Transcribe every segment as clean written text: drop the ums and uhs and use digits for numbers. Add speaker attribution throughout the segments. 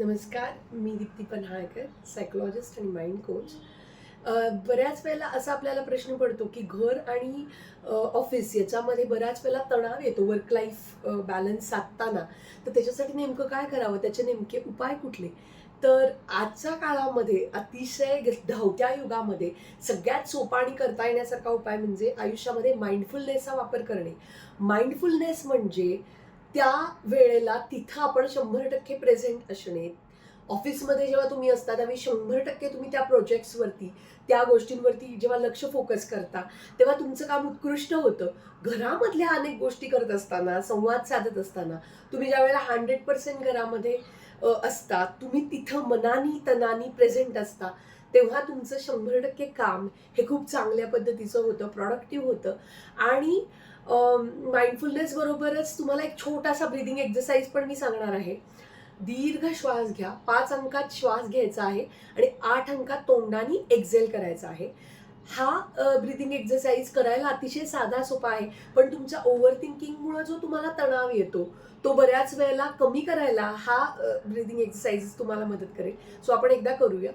Speaker 1: नमस्कार, मी दीप्ती पन्हाळकर, सायकोलॉजिस्ट आणि mind coach. बऱ्याच वेळेला असा आपल्याला प्रश्न पडतो, की घर आणि ऑफिस याच्यामध्ये बऱ्याच वेळेला तणाव येतो वर्क लाईफ बॅलन्स साधताना. तर त्याच्यासाठी नेमकं काय करावं? त्याचे नेमके उपाय कुठले? तर आजच्या काळामध्ये अतिशय धावत्या युगामध्ये सगळ्यात सोपा आणि करता येण्यासारखा उपाय म्हणजे आयुष्यामध्ये माइंडफुलनेसचा वापर करणे. माइंडफुलनेस म्हणजे त्या वेळेला तिथं आपण 100% प्रेझेंट असणे. ऑफिसमध्ये जेव्हा तुम्ही असता त्यावेळी 100% तुम्ही त्या प्रोजेक्ट्सवरती, त्या गोष्टींवरती जेव्हा लक्ष फोकस करता, तेव्हा तुमचं काम उत्कृष्ट होतं. घरामधल्या अनेक गोष्टी करत असताना, संवाद साधत असताना, तुम्ही ज्यावेळेला 100% घरामध्ये असता, तुम्ही तिथं मनानी, तनानी प्रेझेंट असता, तेव्हा तुमचं 100% काम हे खूप चांगल्या पद्धतीचं होतं, प्रॉडक्टिव्ह होतं आणि माइंडफुलनेस बरोबरच तुम्हाला एक छोटासा ब्रीदिंग एक्सरसाइज पण मी सांगणार आहे. दीर्घ श्वास घ्या. 5 अंकात श्वास घ्यायचा आहे आणि 8 अंकात तोंडानी एक्झेल करायचा आहे. हा ब्रीथिंग एक्सरसाइज करायला अतिशय साधा सोपा आहे. पण तुमच्या ओव्हर थिंकिंगमुळे जो तुम्हाला तणाव येतो, तो बऱ्याच वेळेला कमी करायला हा ब्रीथिंग एक्सरसाइज तुम्हाला मदत करेल. सो आपण एकदा करूया.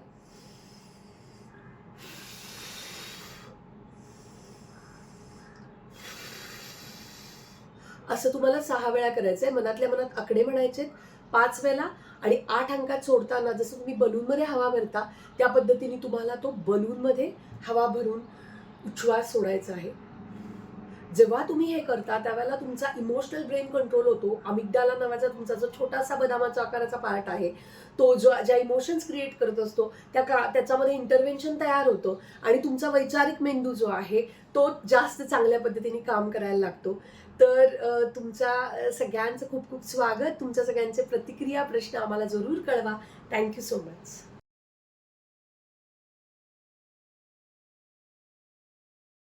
Speaker 1: असं तुम्हाला 6 वेळा करायचंय. मनातल्या मनात आकडे म्हणायचेत 5 वेळेला आणि 8 अंकात सोडताना जसं तुम्ही बलूनमध्ये हवा भरता, त्या पद्धतीने तुम्हाला तो बलूनमध्ये हवा भरून उच्छ्वास सोडायचा आहे. जेव्हा तुम्ही हे करता त्यावेळेला तुमचा इमोशनल ब्रेन कंट्रोल होतो. अमिगडाला नावाचा तुमचा जो छोटासा बदामाच्या आकाराचा पार्ट आहे, तो जो ज्या इमोशन्स क्रिएट करत असतो त्याच्यामध्ये इंटरव्हेन्शन तयार होतं आणि तुमचा वैचारिक मेंदू जो आहे, तो जास्त चांगल्या पद्धतीने काम करायला लागतो. तर तुमच्या सगळ्यांचं खूप खूप स्वागत. तुमच्या सगळ्यांचे प्रतिक्रिया, प्रश्न आम्हाला जरूर कळवा. Thank you so much.